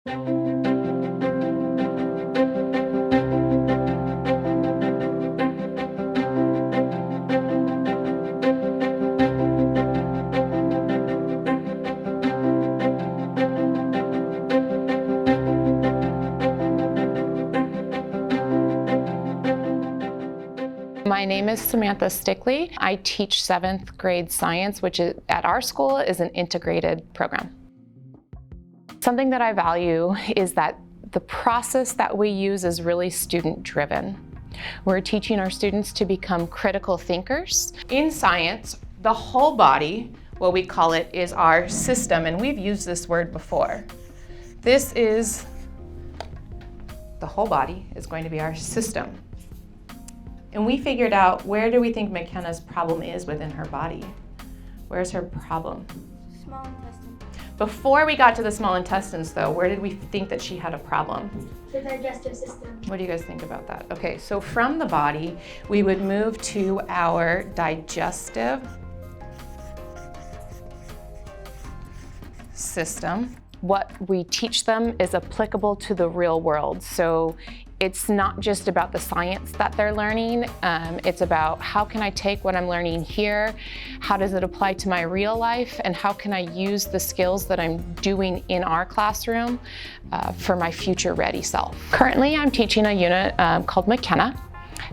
My name is Samantha Stickley. I teach 7th grade science, which is, at our school is an integrated program. Something that I value is that the process that we use is really student-driven. We're teaching our students to become critical thinkers. In science, the whole body, what we call it, is our system, and we've used this word before. This is, the whole body is going to be our system. And we figured out, where do we think McKenna's problem is within her body? Where's her problem? Small intestine. Before we got to the small intestines though, where did we think that she had a problem? The digestive system. What do you guys think about that? Okay, so from the body, we would move to our digestive system. What we teach them is applicable to the real world. So it's not just about the science that they're learning. It's about, how can I take what I'm learning here? How does it apply to my real life? And how can I use the skills that I'm doing in our classroom for my future ready self? Currently, I'm teaching a unit called McKenna.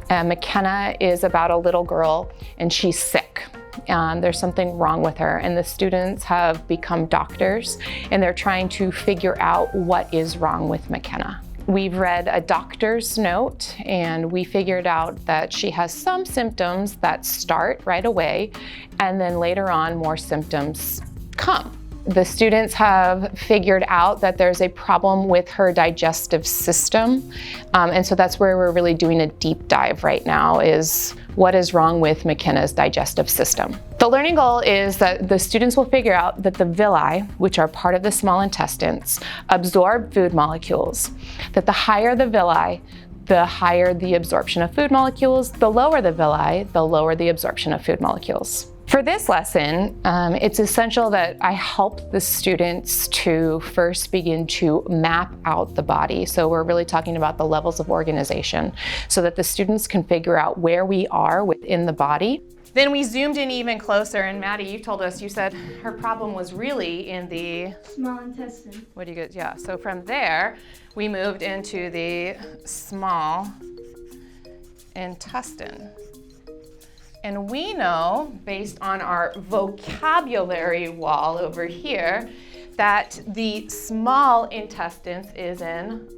McKenna is about a little girl and she's sick. There's something wrong with her, and the students have become doctors and they're trying to figure out what is wrong with McKenna. We've read a doctor's note and we figured out that she has some symptoms that start right away, and then later on more symptoms come. The students have figured out that there's a problem with her digestive system, and so that's where we're really doing a deep dive right now, is what is wrong with McKenna's digestive system. The learning goal is that the students will figure out that the villi, which are part of the small intestines, absorb food molecules, that the higher the villi, the higher the absorption of food molecules, the lower the villi, the lower the absorption of food molecules. For this lesson, it's essential that I help the students to first begin to map out the body. So we're really talking about the levels of organization so that the students can figure out where we are within the body. Then we zoomed in even closer, and Maddie, you told us, you said her problem was really in the Small intestine. What do you get? Yeah, so from there, we moved into the small intestine. And we know, based on our vocabulary wall over here, that the small intestines is an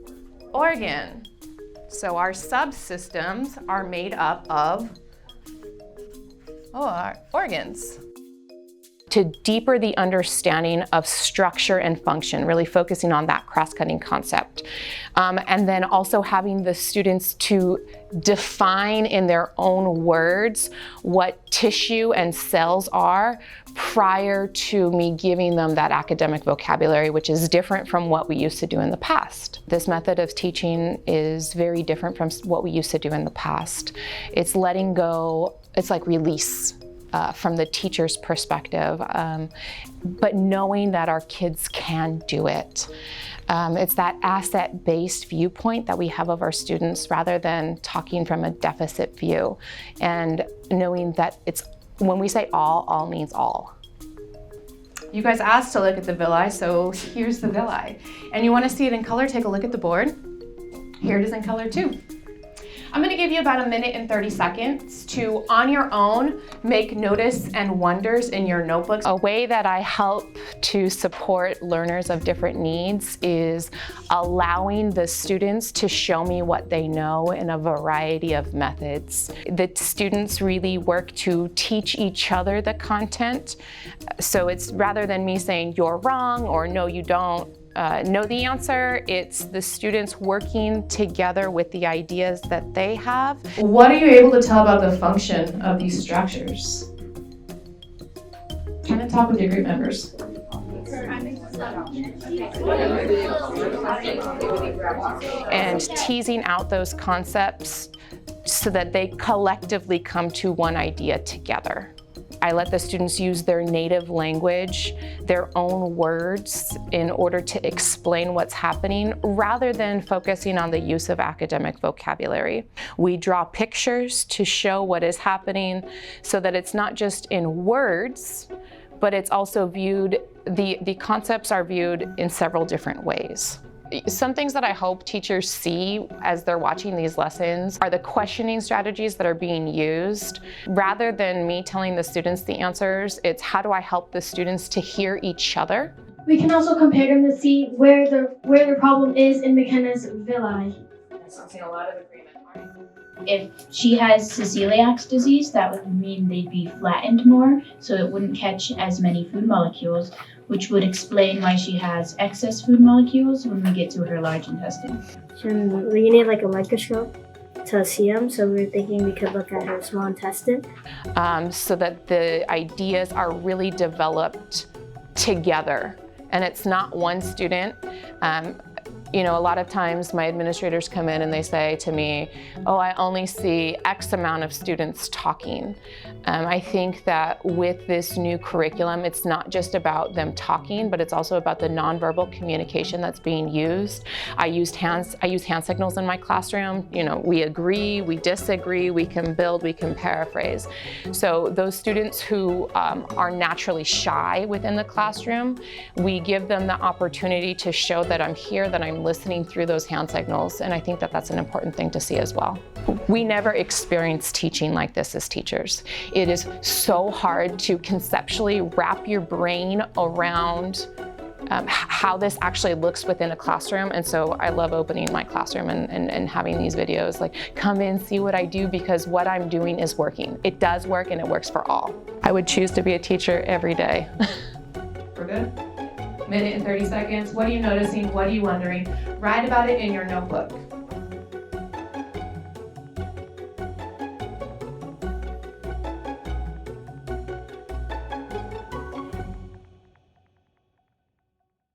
organ. So our subsystems are made up of our organs. To deeper the understanding of structure and function, really focusing on that cross-cutting concept. And then also having the students to define in their own words what tissue and cells are prior to me giving them that academic vocabulary, which is different from what we used to do in the past. This method of teaching is very different from what we used to do in the past. It's letting go, it's like release. From the teacher's perspective, but knowing that our kids can do it. It's that asset-based viewpoint that we have of our students rather than talking from a deficit view, and knowing that it's, when we say all means all. You guys asked to look at the villi, so here's the villi. And you want to see it in color, take a look at the board. Here it is in color too. I'm going to give you about 1 minute and 30 seconds to, on your own, make notice and wonders in your notebooks. A way that I help to support learners of different needs is allowing the students to show me what they know in a variety of methods. The students really work to teach each other the content. So it's, rather than me saying you're wrong or no you don't know the answer, it's the students working together with the ideas that they have. What are you able to tell about the function of these structures? Kind of talk with your group members. And teasing out those concepts so that they collectively come to one idea together. I let the students use their native language, their own words, in order to explain what's happening, rather than focusing on the use of academic vocabulary. We draw pictures to show what is happening so that it's not just in words, but it's also viewed, the concepts are viewed in several different ways. Some things that I hope teachers see as they're watching these lessons are the questioning strategies that are being used. Rather than me telling the students the answers, it's how do I help the students to hear each other? We can also compare them to see where the problem is in McKenna's villi. That's something a lot of agreement. If she has celiac disease, that would mean they'd be flattened more, so it wouldn't catch as many food molecules, which would explain why she has excess food molecules when we get to her large intestine. We need like a microscope to see them, so we were thinking we could look at her small intestine. So that the ideas are really developed together, and it's not one student. You know, a lot of times my administrators come in and they say to me, oh, I only see X amount of students talking. I think that with this new curriculum, it's not just about them talking, but it's also about the nonverbal communication that's being used. I use hand signals in my classroom. You know, we agree, we disagree, we can build, we can paraphrase. So those students who are naturally shy within the classroom, we give them the opportunity to show that I'm here, that I'm listening through those hand signals, and I think that that's an important thing to see as well. We never experience teaching like this as teachers. It is so hard to conceptually wrap your brain around how this actually looks within a classroom, and so I love opening my classroom and having these videos, like, come in, see what I do, because what I'm doing is working. It does work, and it works for all. I would choose to be a teacher every day. We're good? Minute and 30 seconds. What are you noticing? What are you wondering? Write about it in your notebook.